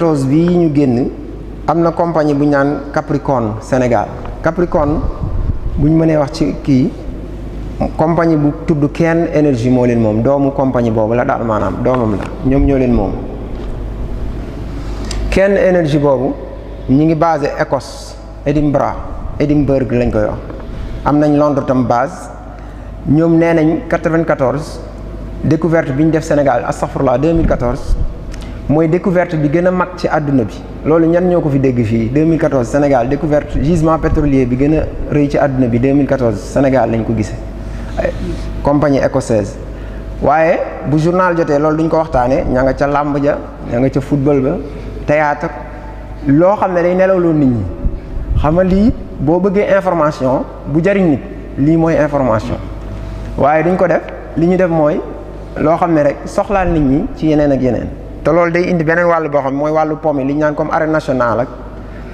14 bii ñu génn am na compagnie bu ñu naan Capricorn Sénégal. Capricorn bu ñu mënee wax ci kii compagnie bu tudd Cairn Energy moo leen moom, doomu compagnie boobu la daal, maanaam doomam la, ñoom ñoo leen moom. Cairn Energy boobu ñi ngi basé Écosse, Edinburgh lañ koy wax. am nañ Londres tam base. ñoom nee nañ 94 découverte bi ñu def Sénégal astaghfirullah 2014 mooy découverte bi gën a mag ci àdduna bi. loolu ñan ñoo ko fi dégg fii 2014 Sénégal découverte gisement pétrolier bi gën a rëy ci àdduna bi 2014 Sénégal lañ ko gisee compagnie écossaise. waaye bu journal jotee loolu duñ ko waxtaanee ña nga ca làmb ja, ña nga ca football ba, théâtre, loo xam ne day nelawloo nit ñi. xam nga lii boo bëggee information bu jariñ nit lii mooy information. waaye duñ ko def, li ñu def mooy loo xam ne rek soxlaal nit ñi ci yeneen ak yeneen. te loolu day indi beneen wàll boo xam ne mooy wàllu pom yi li ñu naan comme arène nationale ak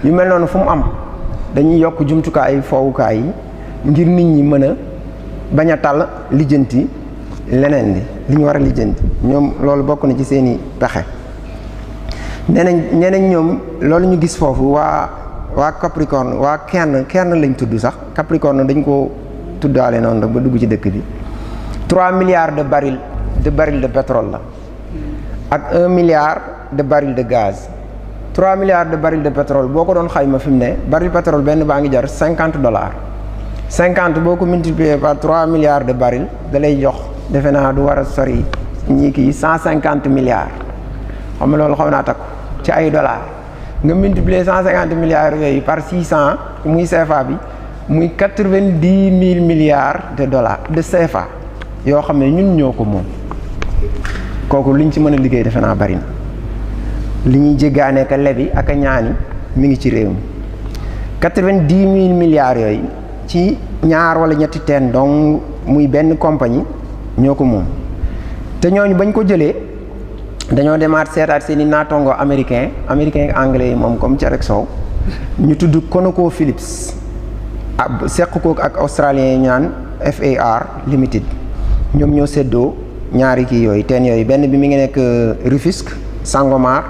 yu mel noonu fu mu am dañuy yokk jumtukaay foowukaay yi ngir nit ñi mën a bañ a tàll lijjanti leneen li ñu war a lijjanti. ñoom loolu bokk na ci seeni pexe. ñeneen ñoom loolu ñu gis foofu waa Capricorne, waa Cairn lañ tudd sax. Capricorne dañ ko tuddaale noonu rek ba dugg ci dëkk bi. 3 milliards de barils de pétrole la ak 1 milliard de barils de gaz. 3 milliards de barils de pétrole boo ko doon xayma fi mu ne baril pétrole benn baa ngi jar $50. 50 boo ko multiplier par 3 milliards de barils da lay jox defe naa du war a sori ñii kii 150 milliards. xam nga loolu xaw naa takku ci ay dollars. nga multiplier 150 milliards yooyu par 600 muy CFA bi muy 90 000 milliards de dollars de CFA yoo xam ne ñun ñoo ko moom. kooku liñ ci mën a liggéey defe naa bari na. li ñuy jéggaane ka lebi ak a ñaani mi ngi ci réew mi. 90 000 milliards yooyu ci ñaar wala ñetti teen donc muy benn compagnie ñoo ko moom. te ñooñu bañ ko jëlee dañoo demaat seetaat seen i naatongo américain ak anglais yi moom comme Cere ak Sow ñu tudd ConocoPhillips seq ko ak australien yi ñaan FAR Limited. ñoom ñoo séddoo ñaari kii yooyu teen yooyu, benn bi mi ngi nekk Rufisque Sangomar,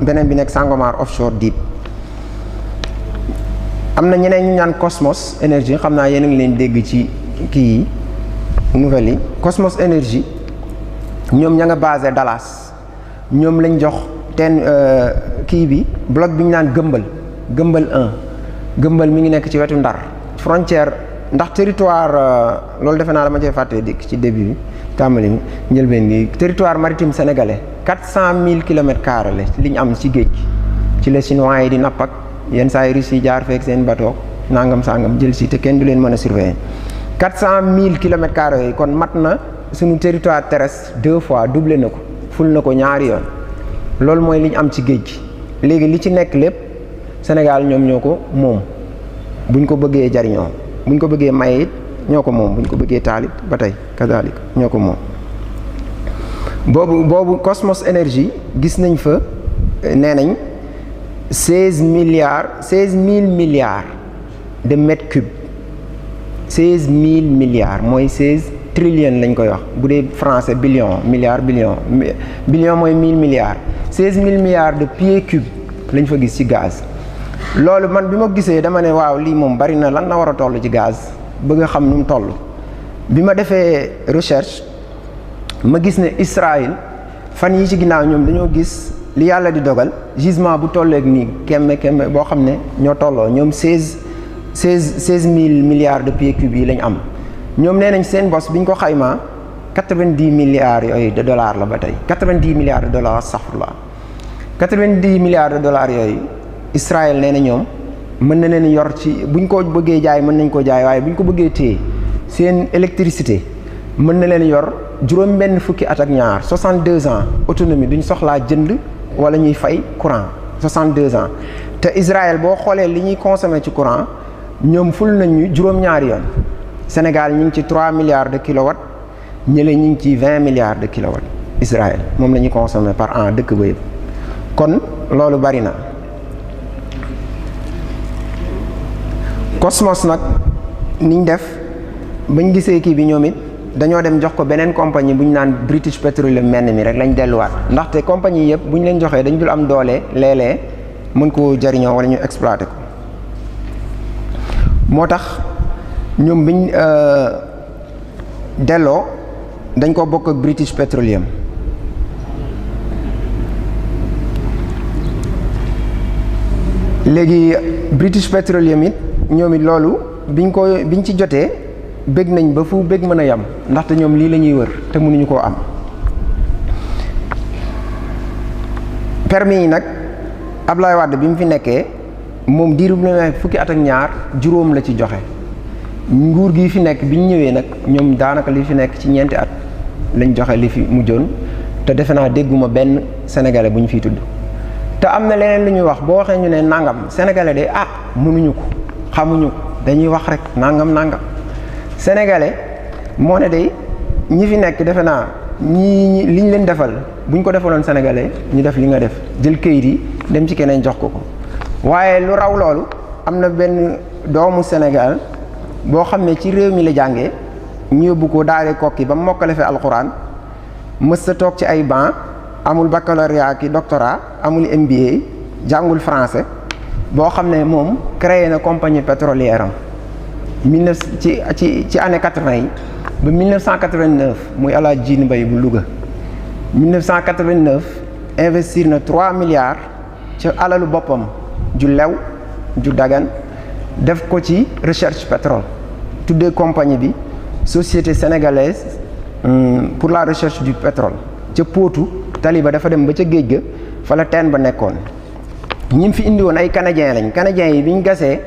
beneen bi nekk Sangomar offshore deep. am na ñeneen ñu ñaan Cosmos Energy, xam naa yéen a ngi leen dégg ci kii yi nouvelle yi. Cosmos Energy ñoom ña nga basé Dallas. ñoom lañ jox teen kii bi bloc bi ñu naan Gëmbal 1. Gëmbal mi ngi nekk ci wetu Ndar frontière, ndax territoire loolu defe naa dama cee fàtte dikk ci début bi tàmbali mi njëlbeen gi. territoire maritime sénégalais 400 000 kilomètres carrés la li ñu am ci géej gi. ci la chinois yi di napp ak yenn saa yi Russes yi jaar feek seen bateau nangam sangam jël si te kenn du leen mën a surveiller. 400 000 kilomètres carrés yooyu kon mat na suñu territoire terrestre 2 fois, doublé na ko, ful na ko ñaari yoon. loolu mooy li ñu am ci géej gi. léegi li ci nekk lépp Sénégal ñoom ñoo ko moom buñ ko bëggee jariñoo, buñ ko bëggee maye it ñoo ko moom, buñ ko bëggee taalit ba tey kazalik ñoo ko moom. boobu Cosmos Energy gis nañ fa nee nañ 16 000 milliards de mètres cubes. 16 000 milliards mooy 16 trillions lañ koy wax bu dee français billion milliard billion mooy 1000 milliards. 16 000 milliards de pieds cubes lañ fa gis ci gaz. loolu man bi ma gisee dama ne waaw lii moom bari na, lan la war a toll ci gaz, bëgg a xam nu mu toll. bi ma defee recherche ma gis ne Israël fan yi ci ginnaaw ñoom dañoo gis li yàlla di dogal gisement bu tolleeg nii kemme boo xam ne ñoo tolloo ñoom 16 000 milliards de pieds cubes yi lañ am. ñoom nee nañ seen bos bi ñu ko xaymaa 90 milliards yooyu de dollars la ba tey. 90 milliards de dollars safrula 90 milliards de dollars yooyu Israël nee na ñoom mën na leen yor ci buñ ko bëggee jaay mën nañ ko jaay, waaye buñ ko bëggee téye seen électricité mën na leen yor juróom benn fukki at ak ñaar 62 ans autonomie, duñ soxlaa jënd wala ñuy fay courant 62 ans. te Israël boo xoolee li ñuy consommer ci courant ñoom ful nañu juróom-ñaari yoon. Sénégal ñu ngi ci 3 milliards de kilowatts, ñële ñu ngi ci 20 milliards de kilowatts. Israël moom la ñuy consommer par an dëkk ba yëpp. kon loolu bari na. Cosmos nag niñ def bañ gisee kii bi ñoom it dañoo dem jox ko beneen compagnie bu ñu naan British Petroleum menn mi rek lañ delluwaat ndaxte compagnie yëpp bu ñu leen joxee dañ dul am doole léeg-léeg mën koo jariñoo wala ñu exploité ko moo tax ñoom biñ delloo dañ ko bokk ak British Petroleum léegi British Petroleum it ñoom it loolu biñ ci jotee bëgg nañ ba fu bëgg mën a yam ndaxte ñoom lii la ñuy wër te mënuñu koo am permis yi nag Abdoulaye Wade bi mu fi nekkee moom diiru bu ne fukki at ak ñaar juróom la ci joxe nguur gi fi nekk bi ñu ñëwee nag ñoom daanaka li fi nekk ci ñeenti at lañ joxe li fi mujjoon te defe naa dégguma benn sénégalais bu ñu fiy tudd te am na leneen lu ñuy wax boo waxee ñu ne nangam sénégalais de mënuñu ko xamuñu ko dañuy wax rek nangam sénégalais moo ne day ñi fi nekk defe naa ñi liñ leen defal buñ ko defaloon sénégalais ñu def li nga def jël kayit yi dem ci keneen jox ko waaye lu raw loolu am na benn doomu Sénégal boo xam ne ci réew mi la jàngee ñu yóbbu ko daare kokki ba mokkale fi alxuraan mës sa toog ci ay banc amul baccalauréat ki doctorat amul MBA jàngul français boo xam ne moom créé na compagnie pétrolière am ci année 80 yi ba 1989 muy El Hadj Djily Mbaye bu Louga 1989 investir na 3 milliards ci alalu boppam ju lew ju dagan def ko ci recherche pétrole tuddee compagnie bi société sénégalaise pour la recherche du pétrole ca Potou taliba dafa dem ba ca géej ga fa la teen ba nekkoon ñi fi indi woon ay canadiens yi bi ñu gasee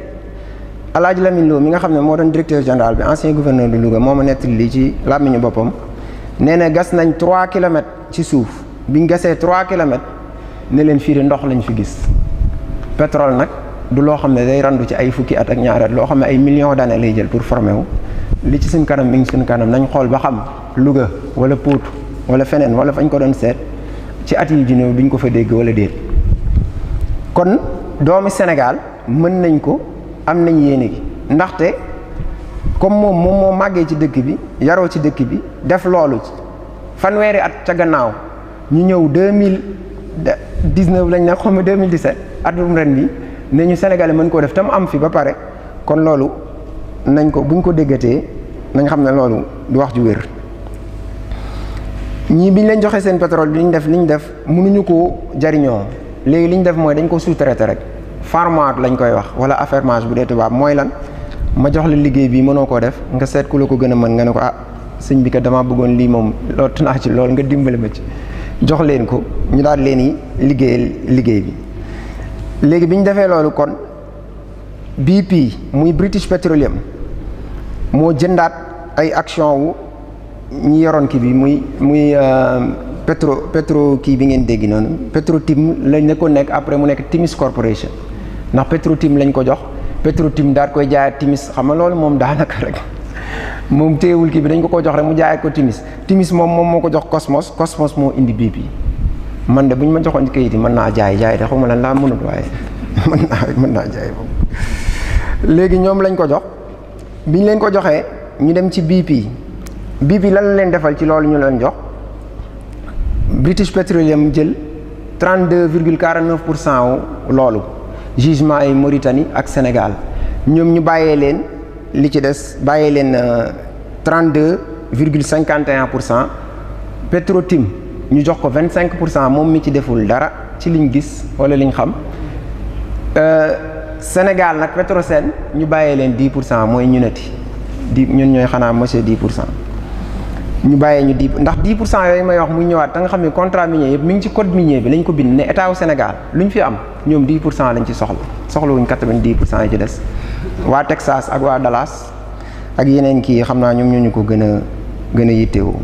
El Hadj Lamine Lo mi nga xam ne moo doon directeur général bi ancien gouverneur de Louga moo ma nettali lii ci làmmiñu boppam nee na gas nañ 3 kilomètres ci suuf bi ñu gasee 3 kilomètres ne leen fii de ndox lañ fi gis pétrole nag du loo xam ne day randu ci ay fukki at ak ñaari at loo xam ne ay millions d'années lay jël pour former wu li ci suñ kanam mi ngi suñ kanam nañ xool ba xam Louga wala Potou wala feneen wala fañ ko doon seet ci at yi ji néew duñ ko fa dégg wala déet kon doomi Sénégal mën nañ ko am nañ yéene gi ndaxte comme moom moo màggee ci dëkk bi yaroo ci dëkk bi def loolu fanweeri at ca gannaaw ñu ñëw 2019 lañ ne xam 2017 atum ren bi ne ñu Sénégalais mën koo def tam am fi ba pare kon loolu nañ ko buñ ko déggatee nañ xam ne loolu du wax ju wér ñii biñ leen joxee seen pétrole bi liñ def mënuñu koo jariñoo léegi liñ def mooy dañ ko sous-traité rek farmage lañ koy wax wala affermage bu dee tubaab mooy lan ma jox la liggéey bi mënoo koo def nga seet ku la ko gën a mën nga ne ko sëñ bi kat damaa bëggoon lii moom lottu naa ci loolu nga dimbali ma ci jox leen ko ñu daal leen yi liggéey bi léegi bi ñu defee loolu kon BP muy British Petroleum moo jëndaat ay action wu ñi yoroon kii bi muy Petro kii bi ngeen dégg noonu Petro-Tim lañ ne ko nekk après mu nekk Timis Corporation ndax Petro-Tim lañ ko jox Petro-Tim daal koy jaayaat Timis xam nga loolu moom daanaka rek moom téewul kii bi dañ ko jox rek mu jaayaat ko Timis moom moo ko jox Cosmos moo indi BP man de bu ñu ma joxoon kayit yi mën naa jaay de xaw ma lan laa mënut waaye mën naa jaay boobu léegi ñoom lañ ko jox biñ leen ko joxee ñu dem ci BP lan la leen defal ci loolu ñu leen jox British Petroleum jël 32,49% loolu gisement yi Mauritanie ak Sénégal ñoom ñu bàyyee leen li ci des bàyyee leen 32,51% Petro-Tim ñu jox ko 25% moom mi ci deful dara ci liñ gis wala liñ xam Sénégal nag Petrosen ñu bàyyee leen 10% mooy ñunati ñun ñooy xanaa monsieur 10%. ñu bàyyee ñu 10 ndax 10% yooyu may wax muy ñëwaat da nga xam ne contrat minier yëpp mi ngi ci code minier bi lañ ko bind ne état wu Sénégal lu ñu fi am ñoom 10% lañ ci soxlawuñ 90% yi ci des waa Texas ak waa Dallas ak yeneen kii xam naa ñoom ñoo ñu ko gën a yittewoo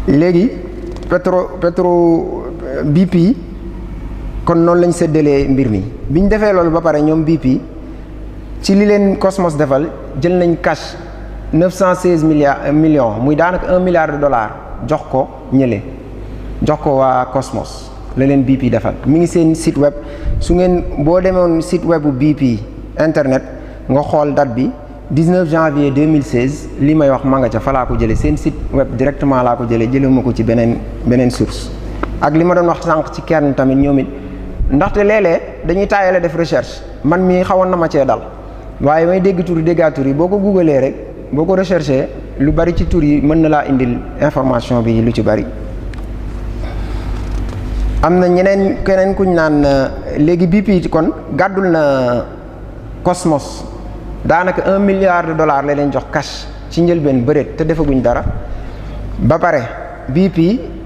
léegi Petro BP kon noonu lañ séddalee mbir mi biñ defee loolu ba pare ñoom BP ci li leen Cosmos defal jël nañ cash 916 millions muy daanaka $1 milliard jox ko ñële jox ko waa Cosmos la leen BP defal mi ngi seen site web su ngeen boo demoon site web bu BP internet nga xool date bi 19 janvier 2016 li may wax ma nga ca fa laa ko jëlee seen site web directement laa ko jëlee ma ko ci beneen source. ak li ma doon wax sànq ci kenn tamit ñoom it ndaxte léeg-léeg dañuy taayale def recherche man mii xawoon na ma cee dal waaye may dégg tur yi déggaat tur yi boo ko googlee rek boo ko recherché lu bari ci tur yi mën na laa indil information bi lu ci bari. am na keneen kuñ naan léegi BP kon gàddul na Cosmos daanaka $1 milliard la leen jox cash ci njëlbeen bëreet te defaguñ dara ba pare BP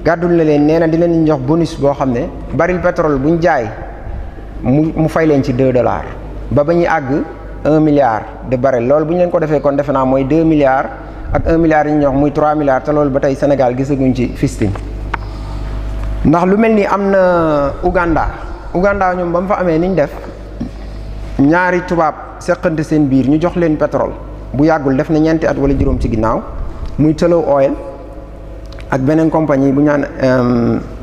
gàddul na leen nee na di leen jox bonus boo xam ne baril pétrole buñ jaay mu fay leen ci $2 ba ñuy àgg 1 milliard de baril loolu bu ñu leen ko defee kon defe naa mooy 2 milliards ak 1 milliard yi ñu jox muy 3 milliards te loolu ba tey Sénégal gisaguñ ci fistin ndax lu mel ni am na Uganda ñoom ba mu fa amee ni ñu def ñaari tubaab seqante seen biir ñu jox leen pétrole bu yàggul def na ñeenti at wala juróom ci ginnaaw muy Tullow Oil ak beneen compagnie bu ñaan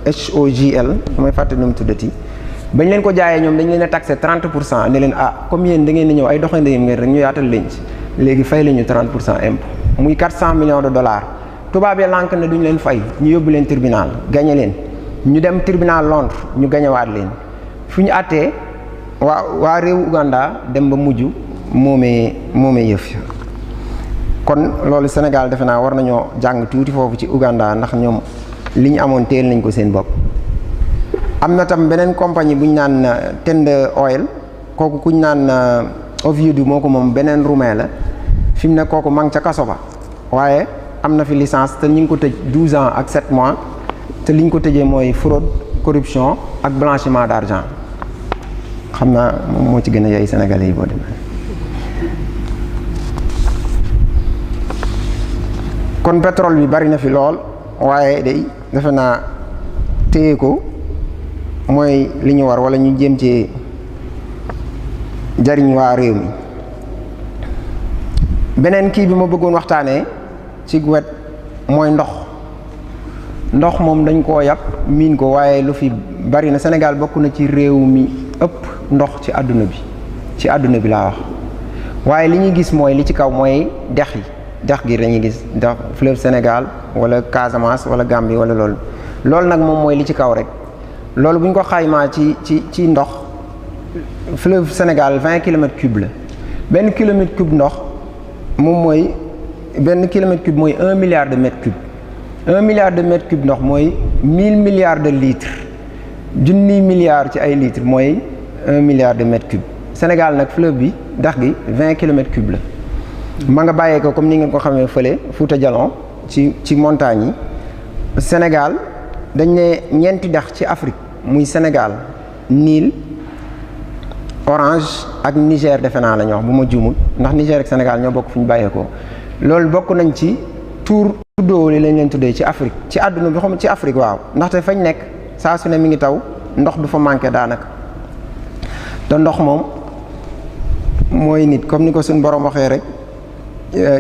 HOGL mooy fàtte nu mu tuddati bañ leen ko jaayee ñoom dañ leen a taxé 30% ne leen comme yéen da ngeen di ñëw ay doxandéem ngeen rek ñu yaatal leen ci léegi fay la ñu 30% impôt muy $400 millions tubaab ya lànk na duñ leen fay ñu yóbbu leen tribunal gañe leen ñu dem tribunal Londres ñu gañewaat leen fu ñu àttee waa réewu Uganda dem ba mujj moomee yëf kon loolu Sénégal defe naa war nañoo jàng tuuti foofu ci Uganda ndax ñoom li ñu amoon teel nañ ko seen bopp. am na tam beneen compagnie bu ñu naan Tend Oil kooku ku ñu naan Oviedo moo ko moom beneen roumain la fi mu ne kooku ma ngi ca kaso ba waaye am na fi licence te ñu ngi ko tëj 12 ans ak 7 mois te li ñu ko tëjee mooy fraude corruption ak blanchiment d'argent xam naa moom moo ci gën a yey Sénégalais yi boo demee. kon pétrole bi bari na fi lool waaye day defe naa téye ko mooy li ñu war wala ñu jéem ci jariñ waa réew mi. beneen kii bi ma bëggoon waxtaanee ci wet mooy ndox moom dañ koo yàpp miin ko waaye lu fi bari na Sénégal bokk na ci réew mi ëpp ndox ci àdduna bi laa wax waaye li ñuy gis mooy li ci kaw mooy dex gi dañuy gis dex fleuve Sénégal wala Casamance wala Gambie wala loolu nag moom mooy li ci kaw rek loolu bu ñu ko xaymaa ci ndox fleuve Sénégal 20 kilomètres cubes la benn kilomètre cube ndox moom mooy benn kilomètre cube mooy 1 milliard de mètres cubes 1 milliard de mètres cubes ndox mooy 1000 milliards de litres junniy milliards ci ay litres mooy 1 milliard de mètres cubes Sénégal nag fleuve bi dex gi 20 kilomètres cubes la ma nga bàyyee ko comme ni ngeen ko xamee fële Fouta Djallon ci montagnes yi Sénégal dañ ne ñeenti dex ci Afrique muy Sénégal Nil Orange ak Niger defe naa la ñu wax bu ma juumul ndax Niger ak Sénégal ñoo bokk fu ñu bàyyeekoo loolu bokk nañ ci tuddoo li lañ leen tuddee ci Afrique ci àdduna bi xam ci Afrique waaw ndaxte fañ nekk saa su ne mi ngi taw ndox du fa manqué daanaka te ndox moom mooy nit comme ni ko suñ borom waxee rek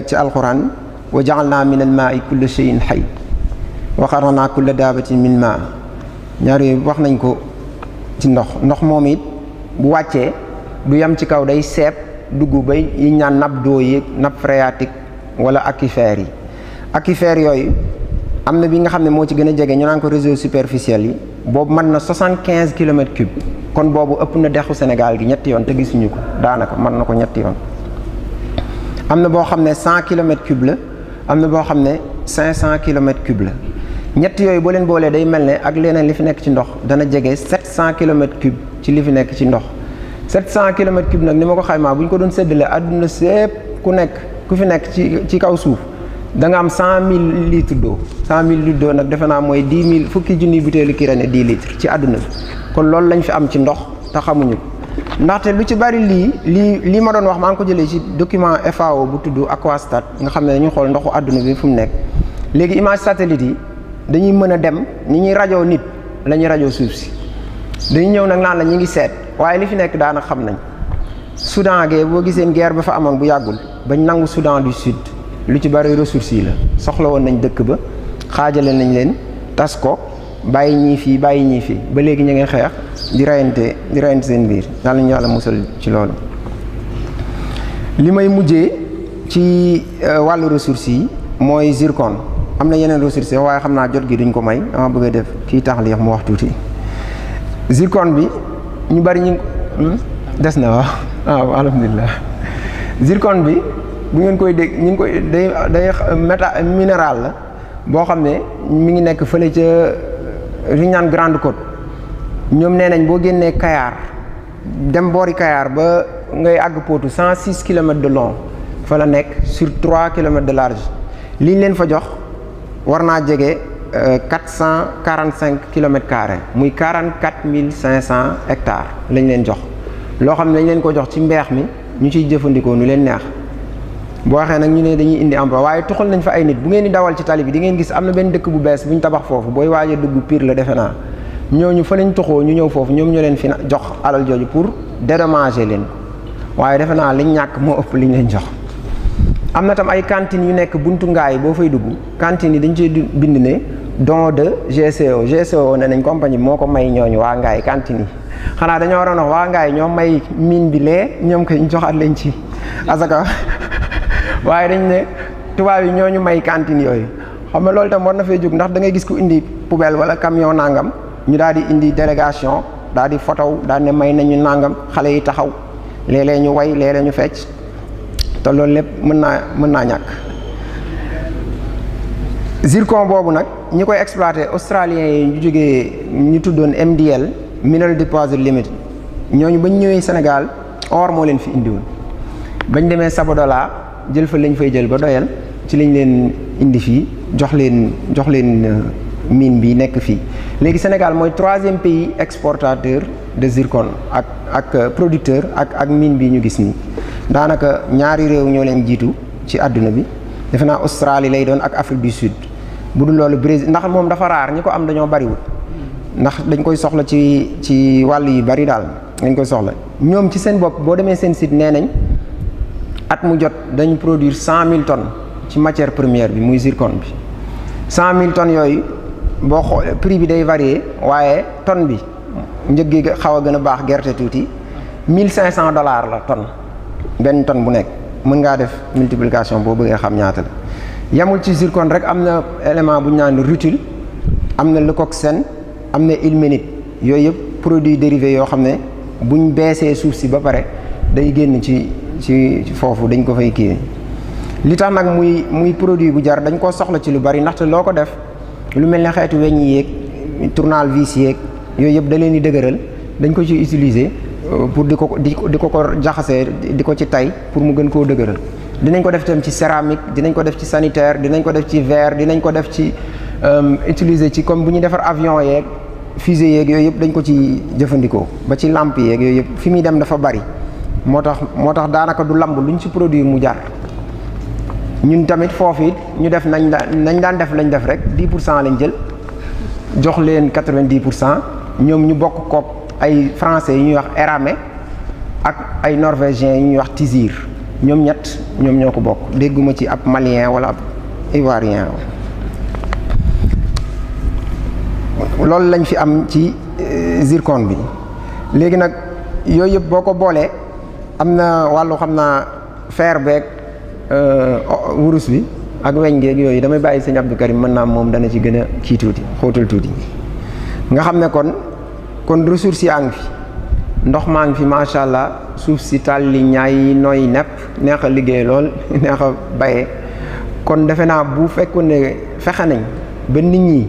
ci alquran wa ja'alna min al-ma'i kulla shay'in hayy wa khalaqna kulla dabatin min ma ñaar yooyu wax nañ ko ci ndox moom it bu wàccee du yam ci kaw day seep dugg bay yi ñaan nappe d'eau yi nappe phréatique wala aquifères yooyu am na bi nga xam ne moo ci gën a jege ñu naan ko réseau superficiel yi boobu mën na 75 kilomètres cubes kon boobu ëpp na dexu Sénégal gi ñetti yoon te gisuñu ko daanaka mën na ko ñetti yoon am na boo xam ne 100 kilomètres cubes la am na boo xam ne 500 kilomètres cubes la ñett yooyu boo leen boolee day mel ne ak leneen li fi nekk ci ndox dana jege 700 kilomètres cubes ci li fi nekk ci ndox 700 kilomètres cubes nag ni ma ko xaymaa bu ñu ko doon séddale àdduna sépp ku fi nekk ci kaw suuf da nga am 100 000 litres d'eau 100 000 litres d'eau nag defe naa mooy 10 000 fukki junniy butéelu Kirène 10 litres ci àdduna bi kon loolu lañ fi am ci ndox te xamuñu ko ndaxte lu ci bari lii ma doon wax maa ngi ko jëlee ci document FAO bu tudd Aquastat nga xam ne dañuy xool ndoxu àdduna bi fu mu nekk léegi image satellite yi dañuy mën a dem ni ñuy rajoo nit la ñuy rajoo suuf si dañuy ñëw nag naan la ñu ngi seet waaye li fi nekk daanaka xam nañ Soudan gee boo giseen guerre ba fa amoon bu yàggul bañ nangu Soudan du Sud lu ci bari ressources yi la soxla woon nañ dëkk ba xaajale nañ leen tas ko bàyyi ñii fii ba léegi ñu ngi xeex di rayante seen biir yàlla ñu yàlla musal ci loolu li may mujjee ci wàllu ressources yi mooy zircon. am na yeneen ressources waaye xam naa jot gi duñ ko may dama bëgg a def kii tax li mu wax tuuti. zircon bi ñu bari ñu des na waaw alhamdulilah. zircon bi bu ngeen koy dégg ñu ngi koy day minéral la boo xam ne mi ngi nekk fële ca li ñu naan Grande Côte. ñoom nee nañ boo génnee Kayar dem boori Kayar ba ngay àgg Potou 106 kilomètres de long fa la nekk sur 3 kilomètres de large li ñu leen fa jox war naa jege 445 kilomètres carrés muy 44 500 hectares lañ leen jox. loo xam ne dañ leen ko jox ci mbeex mi ñu ciy jëfandikoo nu leen neex boo waxee nag ñu ne dañuy indi emploi waaye tuxal nañ fa ay nit bu ngeen di dawal ci tali bi di ngeen gis am na benn dëkk bu bees bu ñu tabax foofu booy waaj a dugg Pire la defe naa. ñooñu fa lañ toxoo ñu ñëw foofu ñoom ñoo leen fi jox alal jooju pour dédommager leen waaye defe naa liñ ñàkk moo ëpp liñ leen jox. am na tam ay cantines yu nekk buntu ngaay boo fay dugg cantines yi dañ cee bind ne don de GCO ne nañ compagnie bi moo ko may ñooñu waa ngaay cantines yi xanaa dañoo waroon wax waa ngaay ñoo may mine bi lee ñoom koy joxaat leen ci asaka waaye dañ ne tubaab yi ñooñu may cantines yooyu xam nga loolu tam war na fee jóg ndax da ngay gis ku indi poubelle wala camion nangam. ñu daal di indi délégation daal di photo daal ne may nañu nangam xale yi taxaw léeg-léeg ñu way léeg-léeg ñu fecc te loolu lépp mën naa ñàkk. zircon boobu nag ñi koy exploité australiens yi ñu jógee ñu tuddoon MDL Mineral Deposit Limited ñooñu bañ ñëwee Sénégal or moo leen fi indiwoon bañ demee Sabodola jël fa lañ fay jël ba doyal ci lañ leen indi fii jox leen mine bi nekk fii léegi Sénégal mooy 3e pays exportateur de zircon ak producteur ak mine bi ñu gis nii daanaka ñaari réew ñoo leen jiitu ci àdduna bi defe naa Australie lay doon ak Afrique du Sud bu dul loolu Brésil ndax moom dafa raar ñi ko am dañoo bariwul ndax dañ koy soxla ci wàll yu bari daal dañ koy soxla ñoom ci seen bopp boo demee seen site nee nañ at mu jot dañu produire 100 000 tonnes ci matière première bi muy zircon bi 100 000 tonnes yooyu. boo xoolee prix bi day varier waaye tonne bi njëg gi xaw a gën a baax gerte tuuti $1500 la tonne benn tonne bu nekk mën ngaa def multiplication boo bëggee xam ñaata la. yamul ci zircon rek am na élément bu ñu naan rutile am na leucoxène am na ilménite yooyu yëpp produits dérivés yoo xam ne buñ beesee suuf si ba pare day génn ci foofu dañ ko fay kii li tax nag muy produit bu jar dañ koo soxla ci lu bari ndaxte loo ko def. lu mel ne xeetu weñ yi yeeg tournevis yeeg yooyu yëpp da leen di dëgëral dañ ko ci utiliser pour di ko jaxasee di ko ci tay pour mu gën koo dëgëral dinañ ko def tam ci céramique dinañ ko def ci sanitaire dinañ ko def ci verre dinañ ko def ci utiliser ci comme bu ñuy defar avion yeeg fusée yeeg yooyu yëpp dañ ko ci jëfandikoo ba ci lampe yeeg yooyu yëpp fi muy dem dafa bari moo tax daanaka du lamb luñ ci produit mu jar. ñun tamit foofu it ñu def nañ daan def lañ def rek 10% lañ jël jox leen 90% ñoom ñu bokk kook ay français yu ñuy wax Eramé ak ay norvégiens yu ñuy wax Tizir ñoom ñoo ko bokk dégguma ci ab malien wala ab ivoirien loolu lañ fi am ci zircon bi léegi nag yooyu yëpp boo ko boolee am na wàllu xam naa fer beeg wurus bi ak weñ geeg yooyu damay bàyyi sëñ Abdou Karim mën naa moom dana ci gën a kii tuuti xóotal tuuti nga xam ne kon ressources yaa ngi fi ndox maa ngi fi macha allah suuf si tàlli ñaay nooy nepp neex a liggéey lool neex a bayee kon defe naa bu fekkoon ne fexe nañ ba nit ñi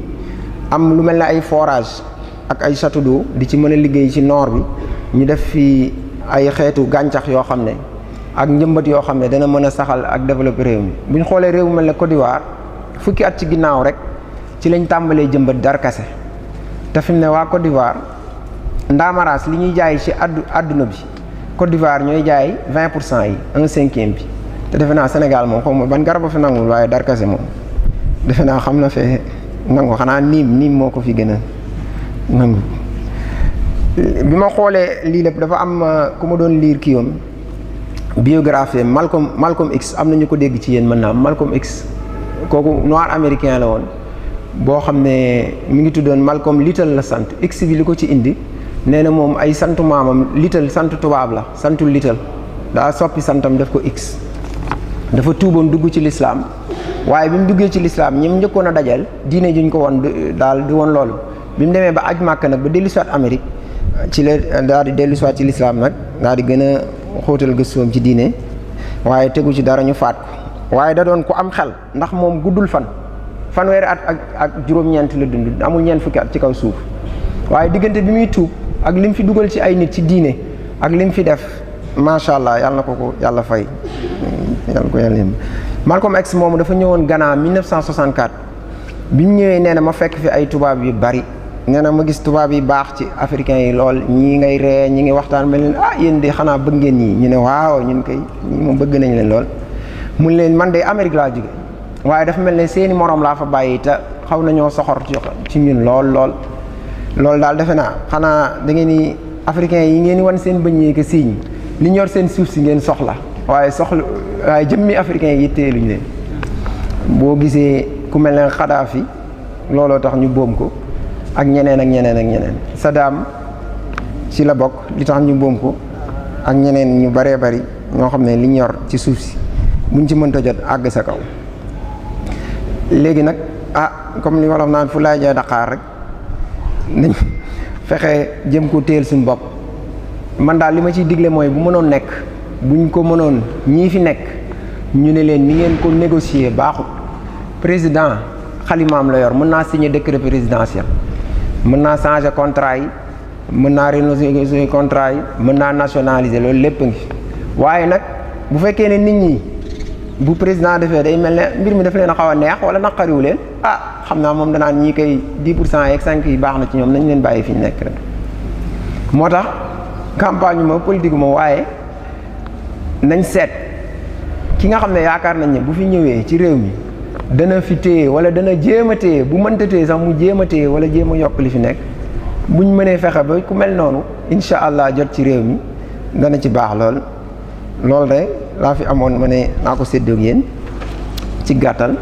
am lu mel ne ay forage ak ay château d'eau di ci mën a liggéey ci noor bi ñu def fi ay xeetu gàncax yoo xam ne ak njëmbat yoo xam ne dana mën a saxal ak développer réew mi bu ñu xoolee réew mel ne Côte d'Ivoire fukki at ci ginnaaw rek ci lañ tàmbalee jëmbat darkase te fi mu ne waa Côte d'Ivoire ndaamaraas li ñuy jaay ci àdduna bi Côte d'Ivoire ñooy jaay 20% yi 1/5 bi te defe naa Sénégal moom xaw ma ban garab a fi nangul waaye darkase moom defe naa xam na fee nangu xanaa niim moo ko fi gën a nangu. bi ma xoolee lii lépp dafa am ku ma doon liir kii yoon biographie Malcolm X am na ñu ko dégg ci yéen mën naa Malcolm X kooku noir américain la woon boo xam ne mi ngi tuddoon Malcolm Little la sant X bi li ko ci indi nee na moom ay santu maamam Little sant tubaab la santul Little daa soppi santam def ko X dafa tuuboon dugg ci lislaam waaye bi mu duggee ci lislaam ñi mu njëkkoon a dajal diine juñ ko woon daal di woon loolu bi mu demee ba aj Màkka nag ba dellusiwaat Amérique ci la daal di dellusiwaat ci lislaam nag daal di gën a xóotal gëstoom ci diine waaye tegu ci dara ñu faat ko waaye da doon ku am xel ndax moom guddul fanweeri at ak juróom-ñeent la dund amul ñeent fukki at ci kaw suuf waaye diggante bi muy tuub ak lim fi dugal ci ay nit ci diine ak lim fi def macha allah yàlla na ko yàlla fay yàlla ko yàlla yëm Malcolm X moomu dafa ñëwoon Ghana 1964 bi mu ñëwee nee na ma fekk fi ay tubaab yu bari nee na ma gis tubaab yi baax ci africain yi lool ñii ngay ree ñi ngi waxtaan mel leen yéen de xanaa bëgg ngeen ñii ñu ne waaw ñun koy ñii moom bëgg nañ leen lool mun leen man de Amérique laa jóge waaye dafa mel ne seeni moroom laa fa bàyyi te xaw nañoo soxor ci ñun loolu daal defe naa xanaa da ngeen ni africain yi ngeen wan seen bëñ yi que siiñ li ñor seen suuf si ngeen soxla waaye jëmmi africain yi yitteeluñ leen boo gisee ku mel ne Kadhafi looloo tax ñu boom ko ak ñeneen Saddam ci la bokk li tax ñu boom ko ak ñeneen ñu baree bari ñoo xam ne li ñor ci suuf si buñ ci mënta jot àgg sa kaw léegi nag comme li wolof naan fu laay jaay Dakar rek nañ fexe jëm ko téel suñu bopp man daal li ma ciy digle mooy bu mënoon nekk buñ ko mënoon ñii fi nekk ñu ne leen ni ngeen ko négocier baaxut président xalimaam la yor mën naa signer décret présidentiel mën naa changer contrat yi mën naa renouveler contrat yi mën naa nationaliser loolu lépp ngi waaye nag bu fekkee ne nit ñi bu président defee day mel ne mbir mi daf leen a xaw a neex wala naqariwu leen xam naa moom danaan ñii koy 10% yeeg 5 yi baax na ci ñoom nañ leen bàyyi fi ñu nekk rek moo tax campagne ma politique ma waaye nañ seet ki nga xam ne yaakaar nañ ne bu fi ñëwee ci réew mi dana fi téye wala dana jéem a téye bu mënta téye sax mu jéem a téye wala jéem a yokk li fi nekk buñ mënee fexe ba ku mel noonu incha allah jot ci réew mi dana ci baax loolu de laa fi amoon ma ne naa ko séddoo ak yéen ci gàttal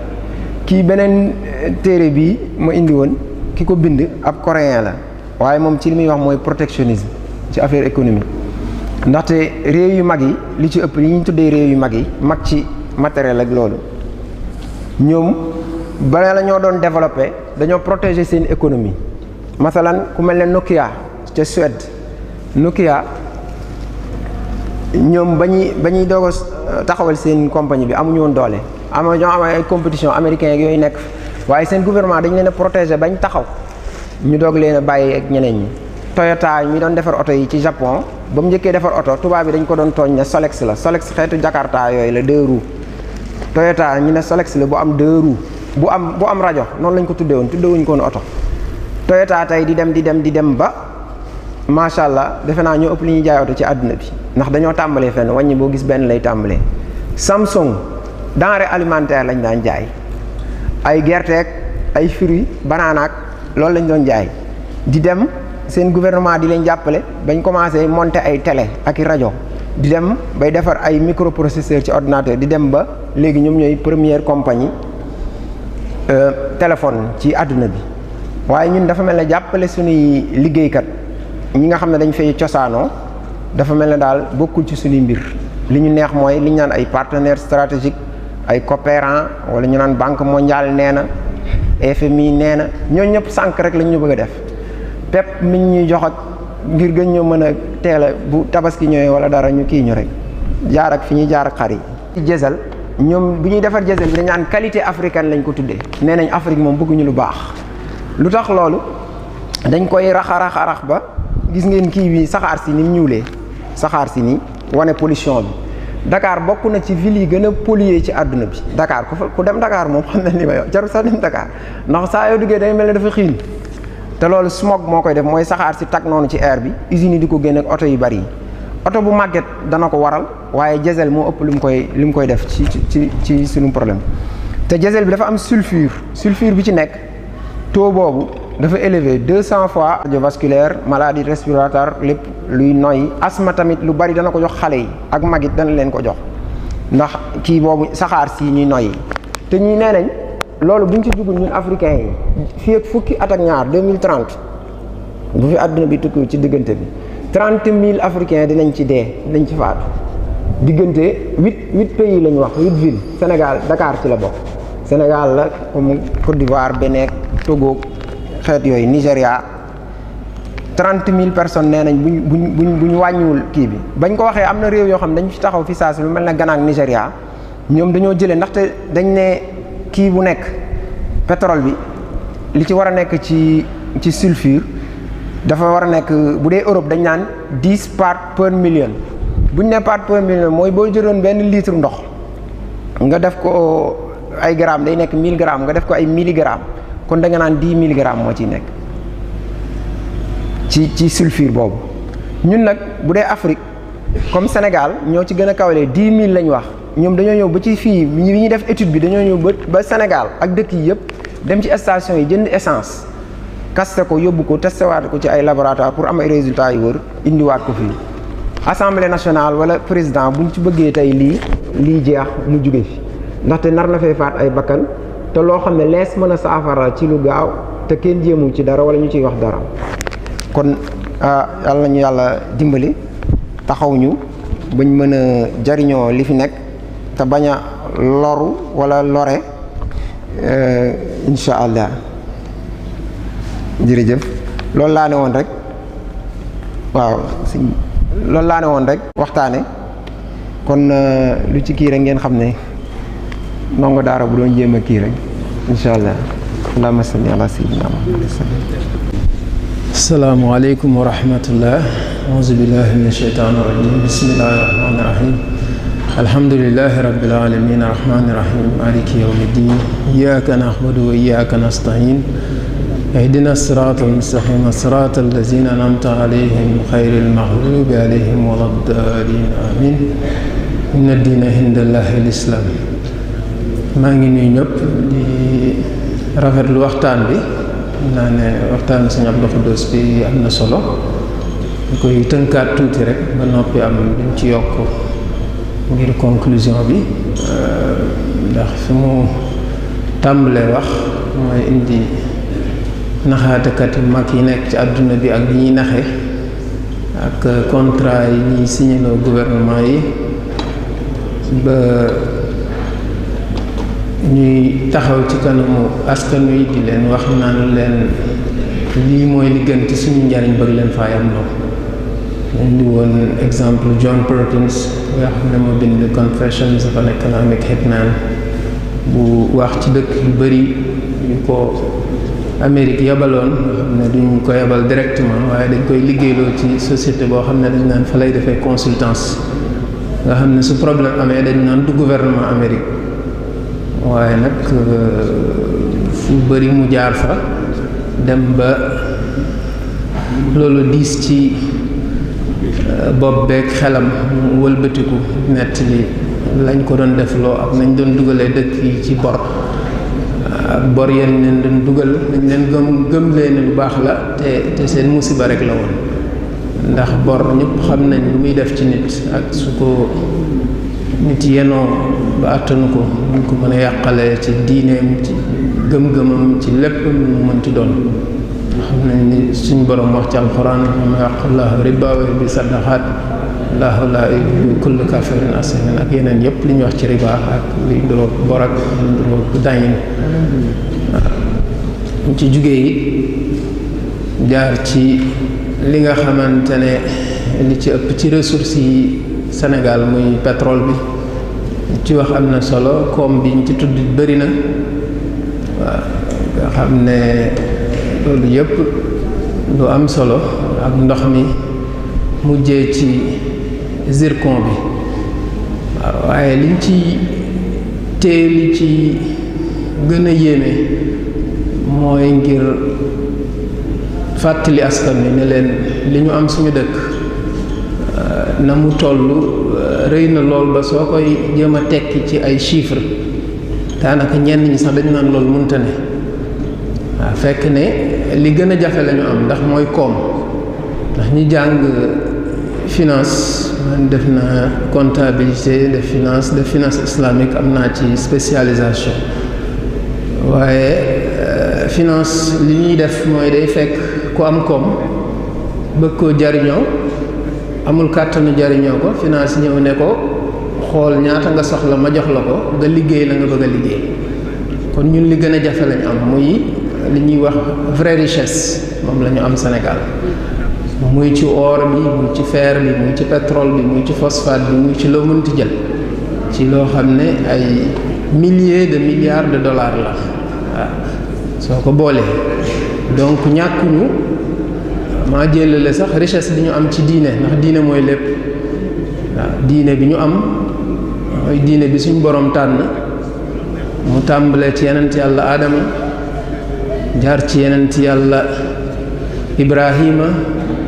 kii beneen téere bi ma indi woon ki ko bind ab coréen la waaye moom ci li muy wax mooy protectionnisme ci affaire économique ndaxte réew yu mag yi li ci ëpp li ñu tuddee réew yu mag yi mag ci matériel ak loolu ñoom bare la ñoo doon développé dañoo protéger seen économie masalan ku mel ne Nokia ca Suède Nokia ñoom ba ñuy doog a taxawal seen compagnie bi amuñu woon doole ñoo am ay compétition américain yooyu nekk waaye seen gouvernement dañ leen a protéger bañ taxaw ñu doog leen a bàyyi ak ñeneen ñi. Toyota mi doon defar oto yi ci Japon ba mu njëkkee defar oto tubaab bi dañ ko doon tooñ ne Solex la Solex xeetu Jakarta yooyu la 2 roues Toyota ñu ne Solex la bu am 2 roues bu am rajo noonu lañ ko tuddee wuñ ko woon oto Toyota tey di dem ba macha allah defe naa ñoo ëpp li ñuy jaay oto ci àdduna bi ndax dañoo tàmbalee fenn wàññi boo gis benn lay tàmbalee. Samsung denrée alimentaire lañ daan jaay ay gerteeg ay fruits banaanaak loolu lañ doon jaay di dem seen gouvernement di leen jàppale bañ commencé monter ay télé ak i rajo di dem bay defar ay microprocesseur ci ordinateur di dem ba léegi ñoom ñooy première compagnie téléphone ci àdduna bi waaye ñun dafa mel ne jàppale suñuy liggéeykat ñi nga xam ne dañ fay cosaanoo dafa mel ne daal bokkul ci suñuy mbir li ñu neex mooy li ñu naan ay partenaires stratégiques ay coopérants wala ñu naan banque mondiale nee na FMI nee na ñooñu ñëpp sànq rek lañ ñu bëgg a def pepp mi ñuy jox ak ngir gën ñoo mën a teel a bu tabaski ñëwee wala dara ñu kii ñu rek jaar ak fi ñuy jaar ak xar yi. diesel ñoom bu ñuy defar diesel bi dañ naan qualité africaine lañ ko tuddee nee nañ Afrique moom bëgguñu lu baax lu tax loolu dañ koy rax ba gis ngeen kii bi saxaar si ni mu ñuulee saxaar si ni wane pollution bi Dakar bokk na ci ville yi gën a pollué ci àdduna bi Dakar ku dem Dakar moom xam na li may wax jarul sax dem Dakar ndax saa yoo duggee day mel ne dafa xiin te loolu smog moo koy def mooy saxaar si tag noonu ci air bi usines yi di ko génne ak oto yu bari yi oto bu màgget dana ko waral waaye diesel moo ëpp li mu koy def ci suñu problème te diesel bi dafa am sulfure bi ci nekk taux boobu dafa élevé 200 fois cardiovasculaire maladie respiratoire lépp luy noyyi asthme tamit lu bari dana ko jox xale yi ak mag it dana leen ko jox ndax kii boobu saxaar si ñuy noyyi te ñuy nee nañ loolu buñ ci jugul ñun africains yi fii ak fukki at ak ñaar 2030 bu fi àdduna bi tukki ci diggante bi 30 000 africains dinañ ci dee dinañ ci faatu diggante huit pays la ñu wax 8 villes. Sénégal Dakar ci la bokk. Sénégal la comme Côte d'Ivoire, Bénin, Togo xeet yooyu, Nigéria. 30 000 personnes nee nañ bu ñu wàññiwul kii bi bañ ko waxee am na réew yoo xam ne dañ fi taxaw fi saa si lu mel ne Ghana ak Nigéria ñoom dañoo jëlee ndaxte dañ ne kii bu nekk pétrole bi li ci war a nekk ci sulfure dafa war a nekk bu dee Europe dañ naan 10 parts per million. bu ñu nee part per million mooy boo jëloon benn litre ndox nga def ko ay grammes day nekk 1000 grammes nga def ko ay milligrammes kon da nga naan 10 milligrammes moo ciy nekk ci sulfure boobu. ñun nag bu dee Afrique comme Sénégal ñoo ci gën a kawalee 10 000 lañ wax ñoom dañoo ñëw ba ci fii bi ñuy def étude bi dañoo ñëw ba Sénégal ak dëkk yi yëpp dem ci station yi jënd essence kaste ko yóbbu ko testé waat ko ci ay laboratoire pour am ay résultats yu wër indiwaat ko fii. Assemblée nationale wala président buñ ci bëggee tey lii jeex mu jóge fi ndaxte nar na fee faat ay bakkan te loo xam ne lees mën a saafara ci lu gaaw te kenn jéemul ci dara wala ñu ciy wax dara. kon yàlla nañu yàlla dimbali taxaw ñu bañ mën a jariñoo li fi nekk te bañ a loru wala lore incha allah. jërëjëf loolu laa ne woon rek waaw loolu laa ne woon rek waxtaane kon lu ci kii rek ngeen xam ne ndongo daara bu doon jéem a kii rek incha allah. allahumma salli ala sayyidina Muhammad. asalaamaaleykum wa rahmatullah. auzu billahi min asheytaan irajim. bismillahi rahmaani rahim. alhamdulilahi rabbil alamin arrahmani rahim maliki yawmi ddin iyyaka na'budu wa iyyaka nasta'in ihdina sirata almustaqima sirata allazina an'amta alayhim xayril maghdubi alayhim wala ddaalin amin. inna diina indallahi l'islam. maa ngi nuyu ñëpp di rafetlu waxtaan bi. naa ne waxtaan Sëñ Abdou Khoudoss bi am na solo ñu koy tënkaat tuuti rek ba noppi am luñ ci yokk ngir conclusion bi ndax fi mu tàmbalee wax mooy indi naxaatekat yu mag yi nekk ci àdduna bi ak li ñuy naxe ak contrat yi ñuy signaloo gouvernement yi ba ñuy taxaw ci kanamu askan wi di leen wax naan leen lii mooy li gën ci suñu njariñ bëgg leen faa yam loo indi woon exemple John Perkins nga xam ne moo bind Confessions of an Economic Hitman bu wax ci dëkk yu bari yu ko Amérique yabaloon nga xam ne duñ ko yabal directement waaye dañ koy liggéeyloo ci société boo xam ne dañ naan fa lay defee consultance nga xam ne su problème amee dañ naan du gouvernement Amérique waaye nag fu bari mu jaar fa dem ba loolu diis ci bopp beeg xelam mu wëlbatiku nett li lañ ko doon def loo ak nañ doon dugalee dëkk yi ci bor ak bor yeen leen doon dugal dañ leen gëm leen lu baax la te seen musiba rek la woon ndax bor ñëpp xam nañ lu muy def ci nit ak su ko nit yenoo ba àttanu ko ñu ko mën a yàqale ci diineem ci gëm-gëmam ci lépp mu mënti doon xam nañ ni suñ borom wax ci alxuraan ma yàqullahu riba wa bi sadaqaat allahu laa yuhibbu kulla kafirin asimin ak yeneen yëpp li ñuy wax ci riba ak li nduroog bor ak li nduroog dayin ñu ci jugee it jaar ci li nga xamante ne li ci ëpp ci ressources yi Sénégal muy pétrole bi ci wax am na solo koom bi ñu ci tudd bëri na waaw nga xam ne loolu yëpp lu am solo ak ndox mi mujjee ci zircon bi waaw waaye liñ ci tee li ci gën a yéeme mooy ngir fàttali askan wi ne leen li ñu am suñu dëkk na mu toll rëy na lool ba soo koy jéem a tekki ci ay chiffres daanaka ñenn ñi sax dañu naan loolu mënta ne waaw fekk ne li gën a jafe la ñu am ndax mooy koom ndax ñi jàng finance man def na comptabilité def finance islamique am naa ci spécialisation waaye finance li ñuy def mooy day fekk ku am koom bëgg koo jariñoo amul kàttanu jariñoo ko finance ñëw ne ko xool ñaata nga soxla ma jox la ko nga liggéey la nga bëgg a liggéey. kon ñun li gën a jafe lañu am muy li ñuy wax vraie richesse moom la ñu am Sénégal muy ci or bi muy ci fer bi muy ci pétrole bi muy ci phosphate bi muy ci loo mënti jël ci loo xam ne ay milliers de milliards de dollars la waaw soo ko boolee donc ñàkkuñu maa jëlale sax richesse bi ñu am ci diine ndax diine mooy lépp waaw diine bi ñu am mooy diine bi suñ borom tànn mu tàmbalee ci yenent yàlla Adama jaar ci yenent yàlla Ibrahima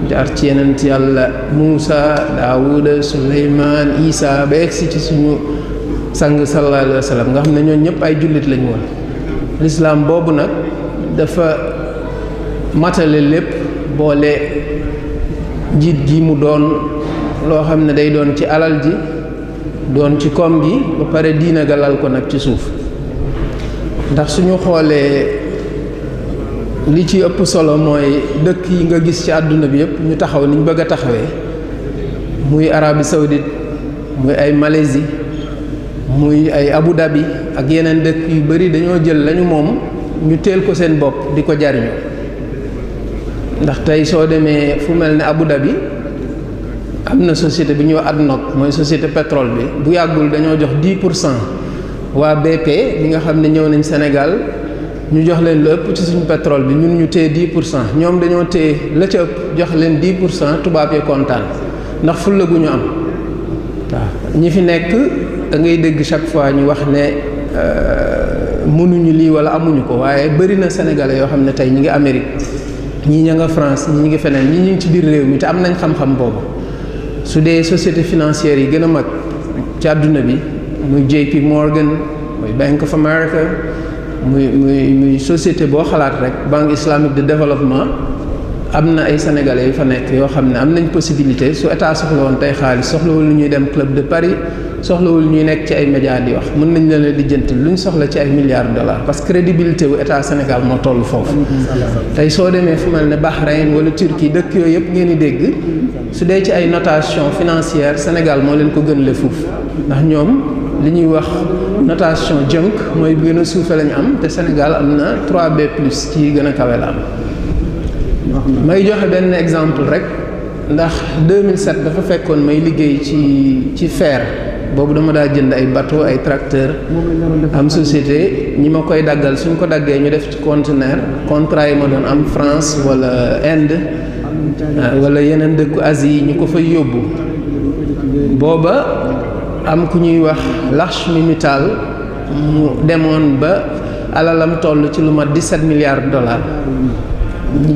jaar ci yenent yàlla Muusa Daawuda Suleymaan Isa ba egsi ci suñu sang sallallahu alayhi wa sallam nga xam ne ñooñu ñëpp ay jullit lañu woon. lislaam boobu nag dafa matale lépp boole njiit gi mu doon loo xam ne day doon ci alal ji doon ci koom gi ba pare diina ga lal ko nag ci suuf ndax suñu xoolee li ci ëpp solo mooy dëkk yi nga gis ci àdduna bi yëpp ñu taxaw niñ bëgg a taxawee muy Arabie Saoudite muy ay Malaisie muy ay Abu Dhabi ak yeneen dëkk yu bari dañoo jël lañu moom ñu teel ko seen bopp di ko jariñoo ndax tey soo demee fu mel ne Abu Dhabi am na société bi ñuy wax ADNOC mooy société pétrole bi bu yàggul dañoo jox 10% waa BP bi nga xam ne ñëw nañ Sénégal ñu jox leen lu ëpp ci suñu pétrole bi ñun ñu téye 10% ñoom dañoo téye la ca ëpp jox leen 10% tubaab yi kontaan ndax fulla gu ñu am waaw ñi fi nekk da ngay dégg chaque fois ñu wax ne mënuñu lii wala amuñu ko waaye bëri na sénégalais yoo xam ne tey ñi ngi Amérique ñii ña nga France ñi ngi feneen ñi ngi ci biir réew mi te am nañ xam-xam boobu su dee société financière yi gën a mag ci àdduna bi muy JP Morgan muy Bank of America muy société boo xalaat rek Banque islamique de développement am na ay sénégalais yu fa nekk yoo xam ne am nañ possibilité su état soxla woon tey xaalis soxlawul lu ñuy dem Club de Paris soxlawul ñuy nekk ci ay médias di wax mën nañ leen di jëntal lu ñu soxla ci ay milliards de dollars parce que crédibilité wu état Sénégal moo toll foofu. tey soo demee fu mel ne Bahreïn wala Turquie dëkk yooyu yëpp ngeen di dégg su dee ci ay notation financière Sénégal moo leen ko gën le fuuf ndax ñoom li ñuy wax notation junk mooy bi gën a suufe lañu am te Sénégal am na 3B+ ci gën a kawe la am. may joxe benn exemple rek ndax 2007 dafa fekkoon may liggéey ci fer boobu dama daa jënd ay bateau ay tracteur am société ñi ma koy daggal suñ ko daggee ñu def ci conteneur contrat yi ma doon am France wala Inde wala yeneen dëkku Asie yi ñu ko fay yóbbu booba am ku ñuy wax Lakshmi Mittal mu demoon ba alalam toll ci lu mat 17 milliards de dollars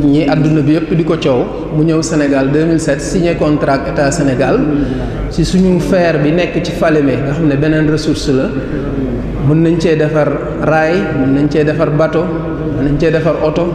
ñi àdduna bi yëpp di ko coow mu ñëw Sénégal 2007 signé contrat ak état Sénégal ci suñu fer bi nekk ci Falémé nga xam ne beneen ressource la mën nañ cee defar raay mën nañ cee defar bateau mën nañ cee defar oto